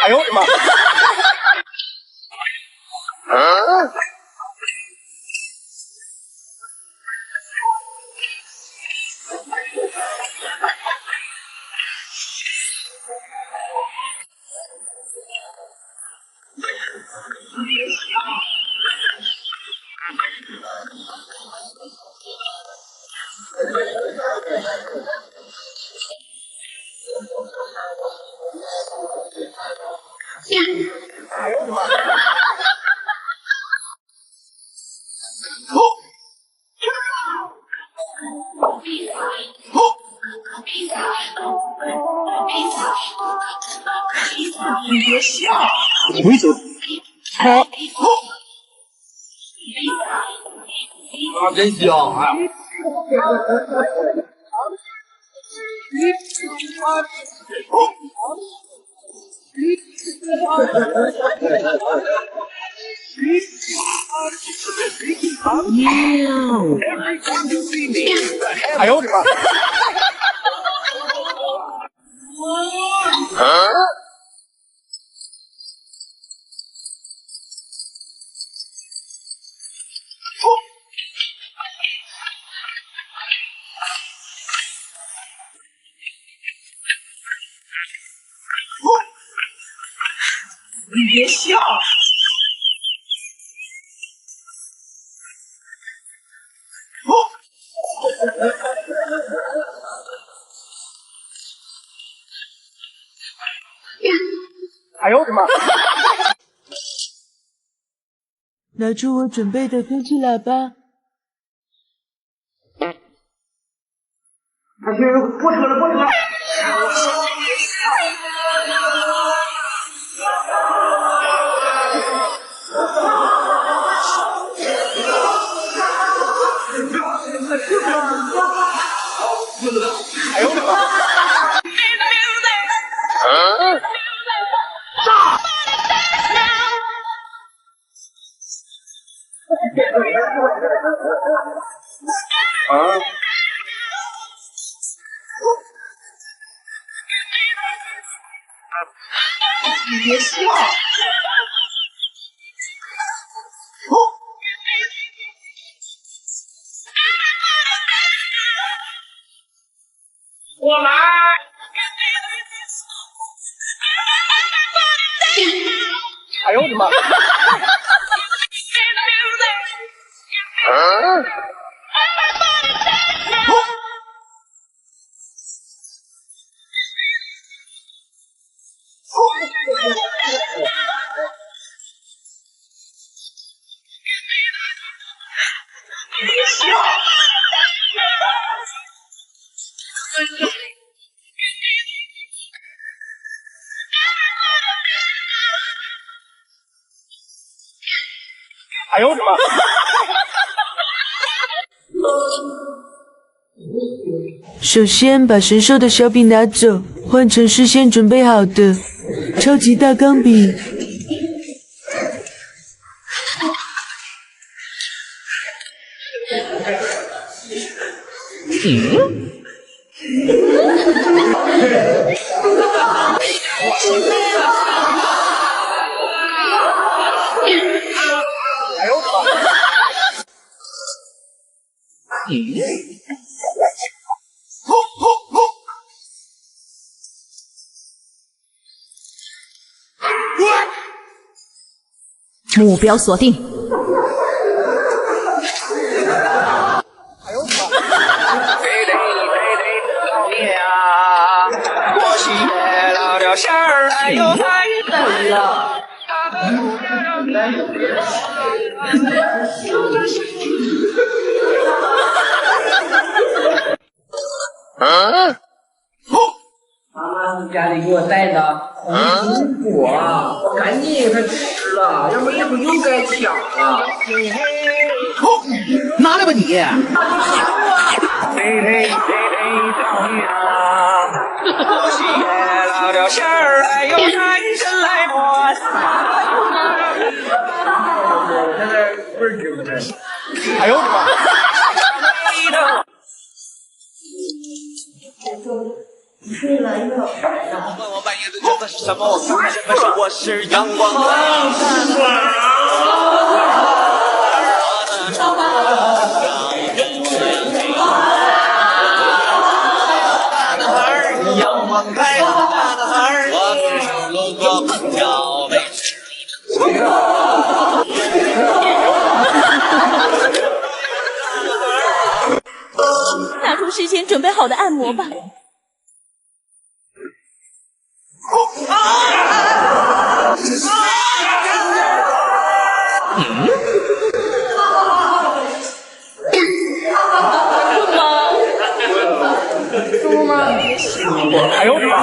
哎呦我的妈！哎呦我的妈！你别笑，回走。好。啊，真香啊！哎呦我的妈！你别笑。哎呦我的妈！拿出我准备的空气喇叭。不扯了，不扯了。哎呦我的妈！炸！啊！你别笑。我来。哎呦我的妈！别笑。哎呦我的妈！首先把神兽的小笔拿走，换成事先准备好的超级大钢笔。哎呦我的妈！目标锁定。哎呦我的妈！老爹啊，我写了条线儿，哎呦太冷了。妈妈从家里给我带的红苹果，我赶紧给它吃了，要不一会儿又该抢了。拿来吧你！嘿嘿嘿嘿，老爹啊！我写了条线儿，来由男神来摸。现在不是直播间。哎呦我的妈！问我扮演的角色是什么？我看身份说我是阳光。阳光开朗大男孩，我只想路过碰巧被实力拿出事先准备好的按摩棒。猪吗？哎呦我的妈！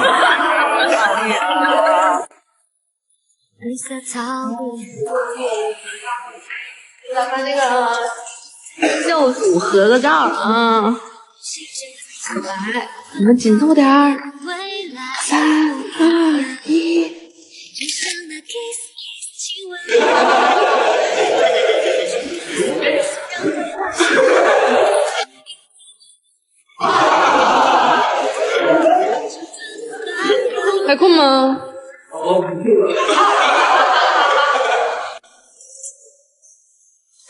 咱们那个教主合个照啊！来，你们紧凑点儿。3、2、1。还困吗？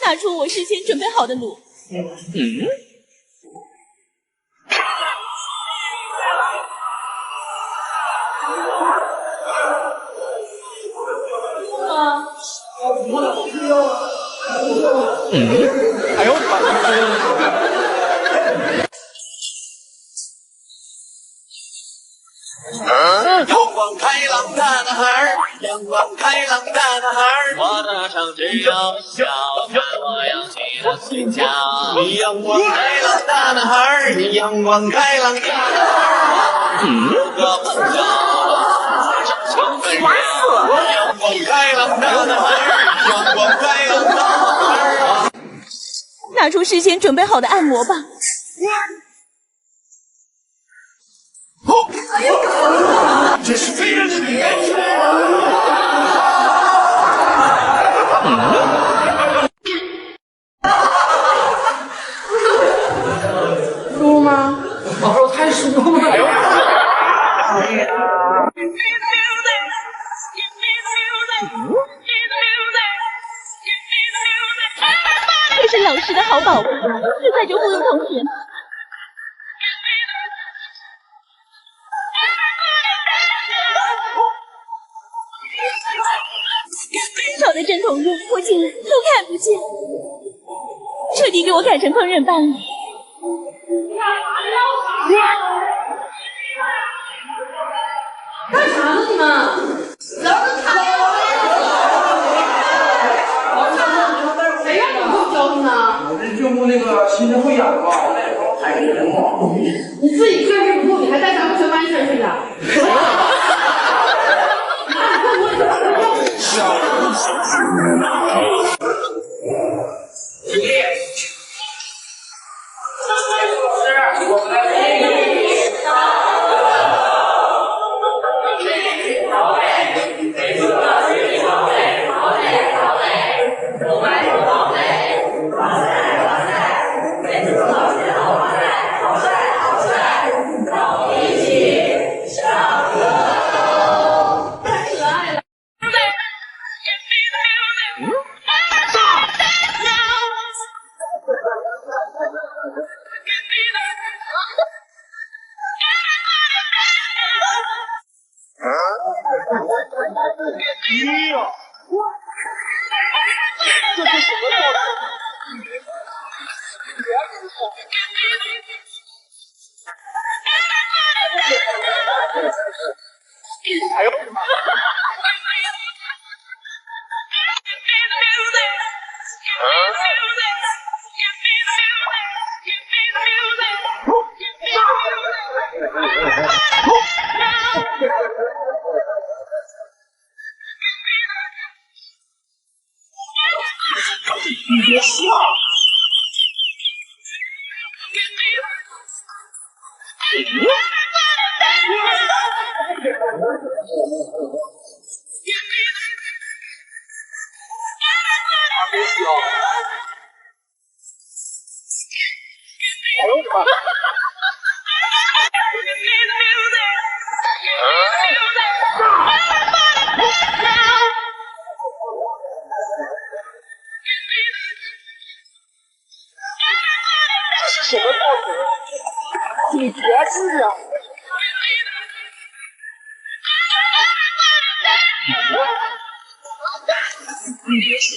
拿出我事先准备好的卤。哎呦我的妈！阳光开朗的男孩，阳光开朗的男孩，我的手只有笑，看我扬起的嘴角。阳光开朗的男孩，阳光开朗的男孩，有个朋友，玩死了。阳光开朗的男孩，阳光开朗的男孩。拿出事先准备好的按摩棒。这是非人的女人。输吗？哦，太输了。这是老师的好宝贝，这才就糊弄同学。炒的正统热，我竟然都看不见，彻底给我改成烹饪班了。干啥呢你们？老师看谁让你们教的呢？我这舅母那个心脏会痒吧，太人了。你自己确实不够，你还带咱们全班一起睡的。这是什么作品？哎呦我的妈！你别笑。哎呦我的妈！这是什么道具？你别治啊！你别笑！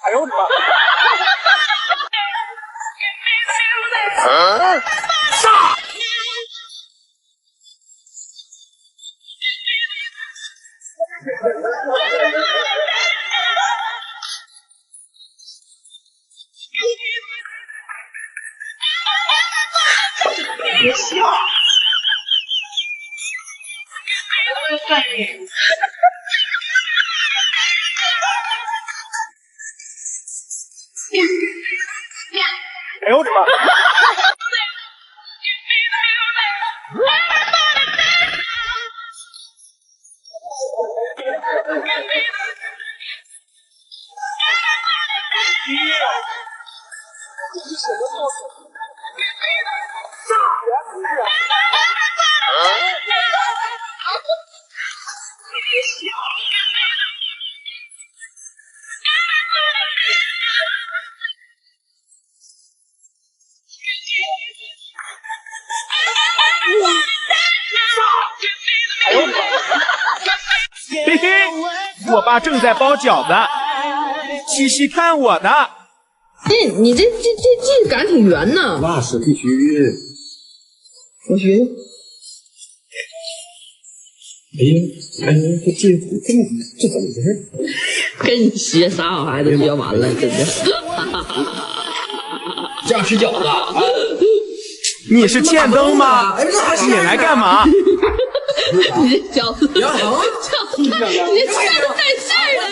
哎呦我的妈！杀！别笑！哎呦我的妈！这是什么道具？别笑！哎呦我的妈！嘿嘿，我爸正在包饺子，细细看我呢。你这杆挺圆呢。那是必须。我学。哎呀，这怎么回事？跟你学啥好孩子学完了，真的。这样吃饺子。你是欠灯吗？你来干嘛？你这饺子，杨恒，你这馅都带馅的。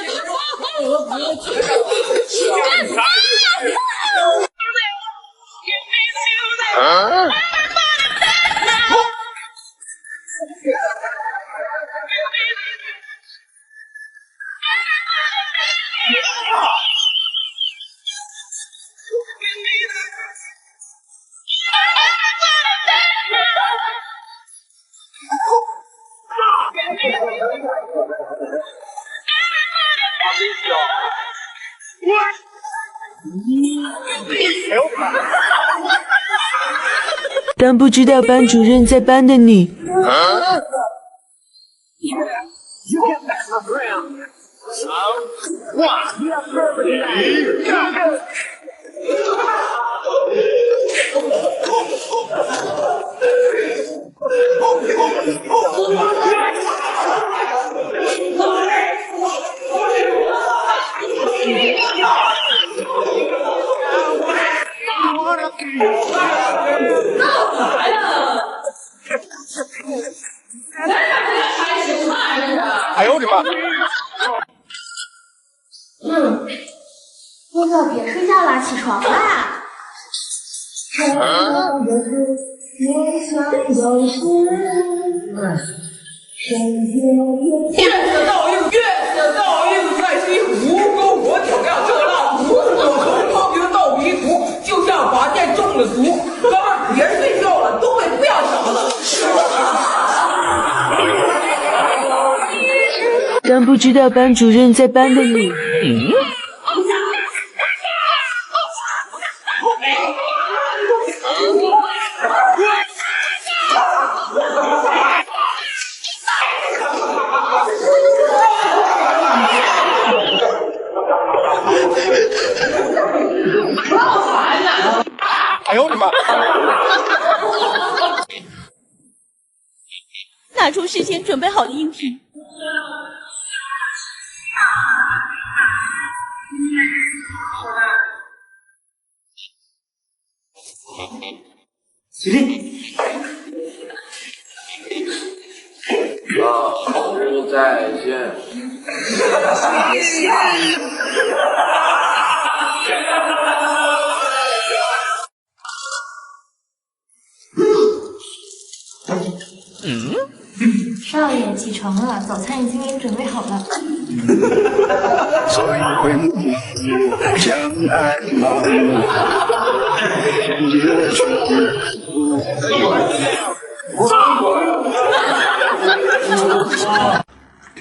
当不知道班主任在班的你，哎呦我的妈！多多别睡觉啦，起床啦！月色倒映，在西湖，篝火挑亮这蜡烛，有头抛平倒迷途，就像拔剑中了毒。哥们儿，别睡觉了，东北不要小子。当不知道班主任在班的你，哎呦我的妈！拿出事先准备好的硬币。起立。好，再见。少爷起床了，早餐已经给你准备好了。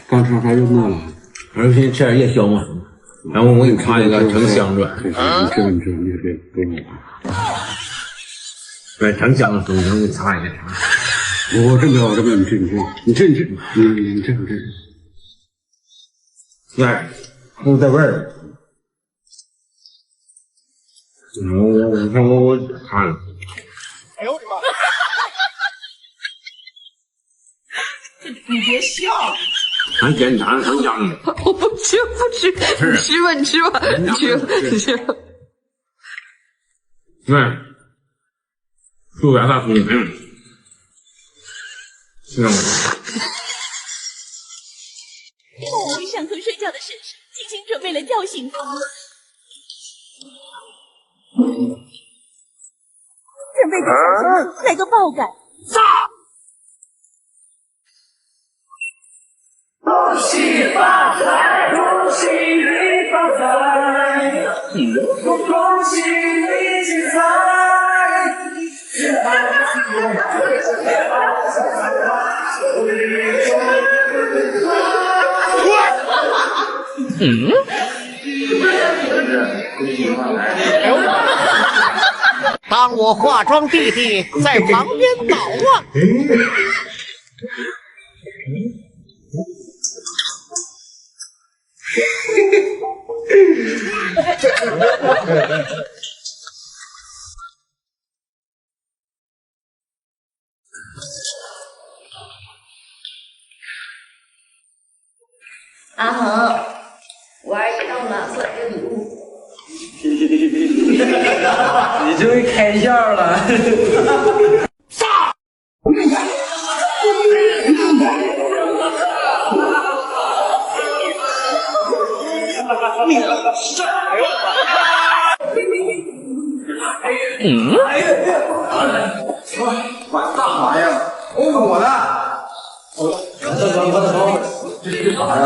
刚吃还又饿了，而且吃点夜宵嘛。然后我给你插一个成香砖。你吃，你也别跟我。对，成香的时候我给你插一个。我这么，你这。对，都带味儿。我看了。哎呦我的妈！你别笑。很简单，很香的。我不吃，你吃吧。对，猪牙大葱，是吗？我上头睡觉的婶婶精心准备了叫醒服务，准备给小熊来个爆感。恭喜发财，恭喜你发财，恭喜你精彩。当我化妆弟弟在旁边捣乱。阿恒，我阿姨到了，送你个礼物。你终于开窍了。管干啥呀？我的。这啥呀？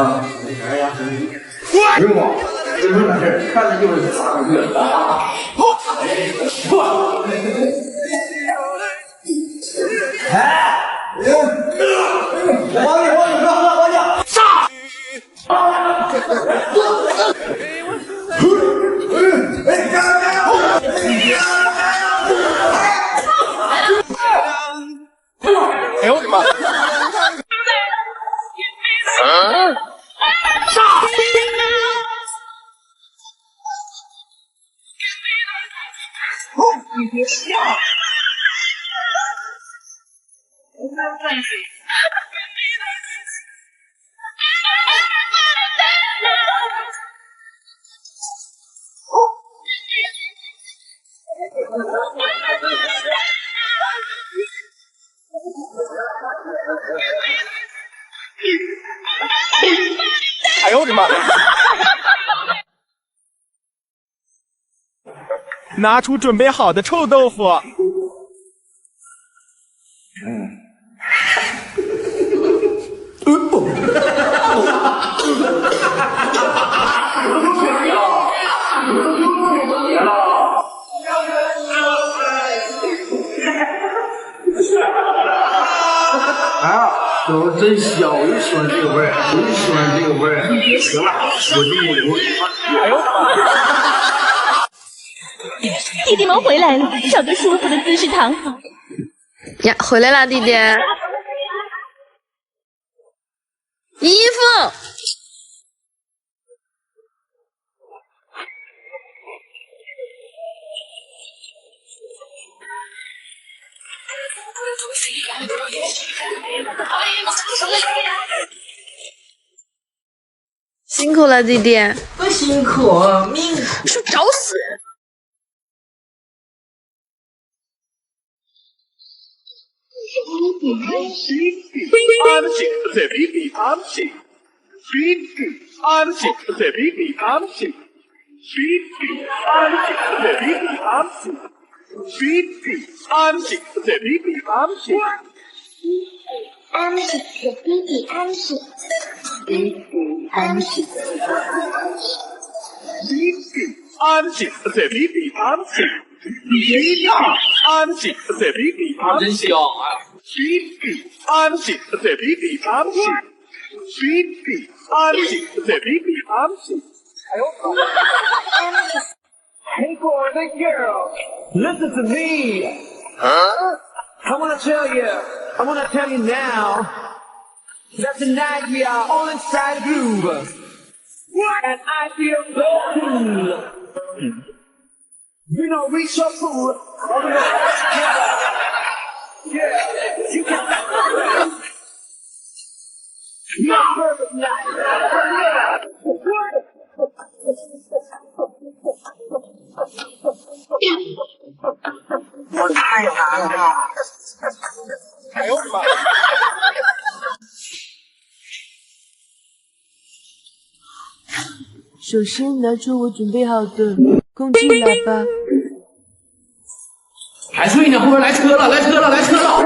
哎呀，哎呦妈！这没完事，看着就是3个月。哎！王姐，上！哎呦我的妈！上！你别笑。哎呦我的妈！拿出准备好的臭豆腐。都真香，我就喜欢这个味儿，我就喜欢这个味儿。行了，我就我。哎呦我的妈！弟弟们回来了，找个舒服的姿势躺好。呀，回来啦，弟弟。衣服。辛苦了，弟弟。不辛苦，命苦。是找死！安静的 baby 安静 ，baby 安静。安静，这比比安静，比呀，安静，这比比安静，真香啊！比安静，这比比安静，比安静，这比比安静。哎呦！Hey boys and girls, listen to me. I wanna tell you now that tonight we are all inside the groove. And I feel so cool. You know, we so cool. Yeah, you can. Not perfect night. 我太难了。哎呦我的妈！首先拿出我准备好的空气喇叭。还睡呢，后边来车了，来车了，来车了！